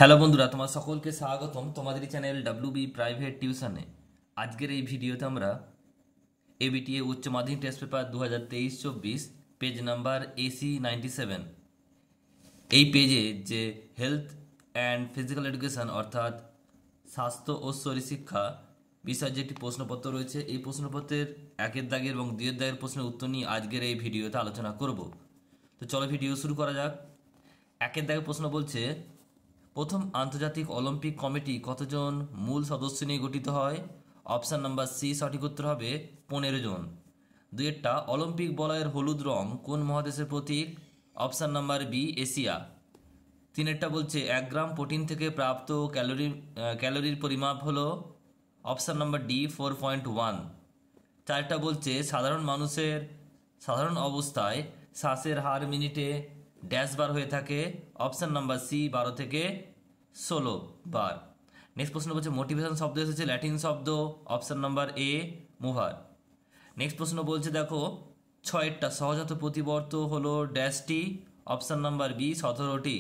Hello বন্ধুরা, তোমার সকলকে স্বাগতম তোমাদের চ্যানেল ডাব্লিউবি প্রাইভেট টিউশনে। আজকের এই ভিডিওতে আমরা এবিটিএ উচ্চ মাধ্যমিক test paper 2023-24 page number AC97 এই পেজে যে হেলথ অ্যান্ড ফিজিক্যাল এডুকেশন অর্থাৎ স্বাস্থ্য ও শরীর শিক্ষা বিষয়ের যে একটি প্রশ্নপত্র রয়েছে, এই প্রশ্নপত্রের একের দাগের এবং দুইয়ের দাগের প্রশ্নের উত্তর নিয়ে আজকের এই ভিডিওতে আলোচনা করব। তো চলো ভিডিও শুরু করা যাক। একের দাগের প্রশ্ন বলছে, প্রথম আন্তর্জাতিক অলিম্পিক কমিটি কতজন মূল সদস্য নিয়ে গঠিত হয়? অপশান নাম্বার সি সঠিক উত্তর হবে 15 জন। দুইয়েরটা, অলিম্পিক বলয়ের হলুদ রং কোন মহাদেশের প্রতীক? Option number B Asia. তিনেরটা বলছে 1 গ্রাম প্রোটিন থেকে প্রাপ্ত ক্যালোরির পরিমাপ হলো? Option number D 4.1। চারটা বলছে সাধারণ অবস্থায় শ্বাসের হার মিনিটে ড্যাশ বার হয়ে থাকে? অপশান নাম্বার সি 12 থেকে 16 বার। নেক্সট প্রশ্ন বলছে, মোটিভেশন শব্দ এসেছে ল্যাটিন শব্দ? Option number A mover. Next প্রশ্ন বলছে দেখো, 6টা সহজাত প্রতিবর্ত হলো ড্যাশটি? অপশান নাম্বার বি 17টি।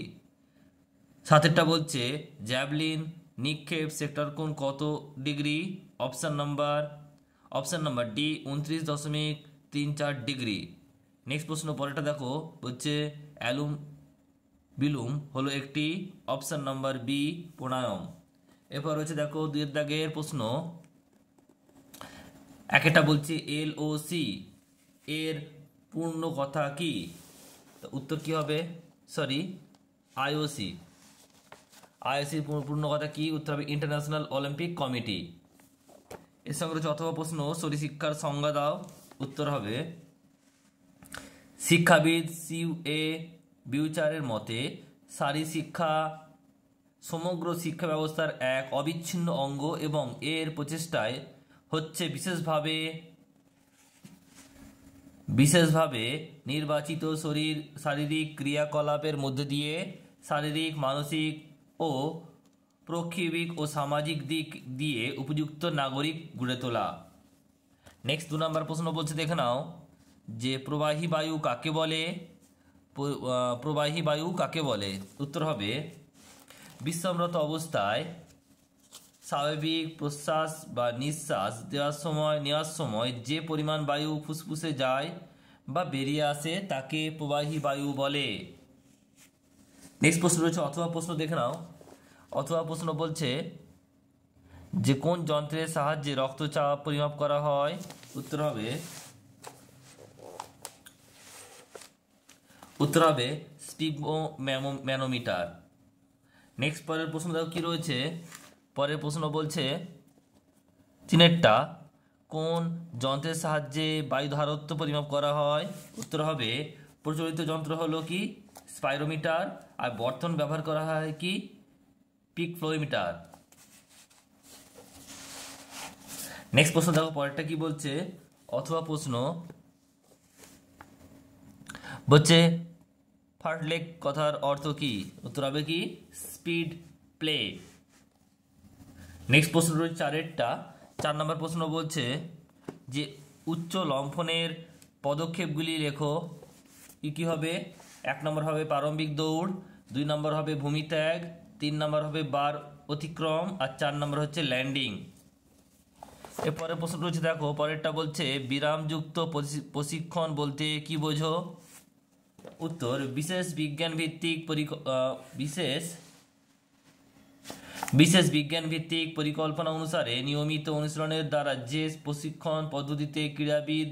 7টা বলছে জ্যাভলিন নিক্ষেপ সেক্টর কোণ কত degree? Option number D 29.34 degree. Next প্রশ্ন পরেরটা দেখো, বলছে বিলুম হলো একটি? Option number B pranayama. এরপর রয়েছে দেখো দুইয়ের দাগের প্রশ্ন। একটা বলছে LOC এর পূর্ণ কথা কি? উত্তর কি হবে? IOC পূর্ণ কথা কি? উত্তর হবে ইন্টারন্যাশনাল অলিম্পিক কমিটি। এর সঙ্গে রয়েছে অথবা প্রশ্ন, শরীর শিক্ষার সংজ্ঞা দাও। উত্তর হবে, শিক্ষাবিদ CA বিউচারের মতে শারীর শিক্ষা সমগ্র শিক্ষা ব্যবস্থার এক অবিচ্ছিন্ন অঙ্গ এবং এর প্রচেষ্টায় হচ্ছে বিশেষভাবে নির্বাচিত শারীরিক ক্রিয়াকলাপের মধ্য দিয়ে শারীরিক, মানসিক ও প্রক্ষিবিক ও সামাজিক দিক দিয়ে উপযুক্ত নাগরিক গড়ে তোলা। নেক্সট 2 নম্বর প্রশ্ন বলছে, দেখে নাও যে প্রবাহী বায়ু কাকে বলে? উত্তর হবে, বিশ্রামরত অবস্থায় স্বাভাবিক প্রশ্বাস বা নিঃশ্বাস নেওয়ার সময় যে পরিমাণ বায়ু ফুসফুসে যায় বা বেরিয়ে আসে তাকে প্রবাহী বায়ু বলে। নেক্সট প্রশ্ন রয়েছে অথবা প্রশ্ন, দেখে নাও। অথবা প্রশ্ন বলছে যে কোন যন্ত্রের সাহায্যে রক্তচাপ পরিমাপ করা হয়? উত্তর হবে স্পিগমোম্যানোমিটার। নেক্সট পরের প্রশ্ন দেখো কি রয়েছে। পরের প্রশ্ন বলছে, তিনেরটা, কোন যন্ত্রের সাহায্যে বায়ু ধারত্ব পরিমাপ করা হয়? উত্তর হবে, প্রচলিত যন্ত্র হলো কি স্পাইরোমিটার, আর বর্তমান ব্যবহার করা হয় কি পিক ফ্লোমিটার। নেক্সট প্রশ্ন দেখো পরেরটা কি বলছে। অথবা প্রশ্ন বলছে ফার্টলেক কথার অর্থ কি? উত্তর হবে কি স্পিড প্লে। নেক্সট প্রশ্ন রয়েছে 4 নম্বর প্রশ্ন বলছে যে উচ্চ লম্ফনের পদক্ষেপগুলি লেখো। কি হবে? 1 নম্বর হবে প্রারম্ভিক দৌড়, 2 নম্বর হবে ভূমিত্যাগ, 3 নম্বর হবে বার অতিক্রম, আর 4 নম্বর হচ্ছে ল্যান্ডিং। এরপরে প্রশ্ন রয়েছে দেখো, পরেরটা বলছে বিরামযুক্ত প্রশিক্ষণ বলতে কি বোঝো? উত্তর, বিশেষ বিজ্ঞান ভিত্তিক পরিকল্পনা অনুসারে নিয়মিত অনুশীলনের দ্বারা যে প্রশিক্ষণ পদ্ধতিতে ক্রীড়াবিদ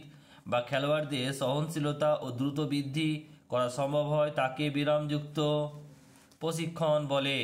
বা খেলোয়াড়দের সহনশীলতা ও দ্রুত বৃদ্ধি করা সম্ভব হয় তাকে বিরামযুক্ত প্রশিক্ষণ বলে।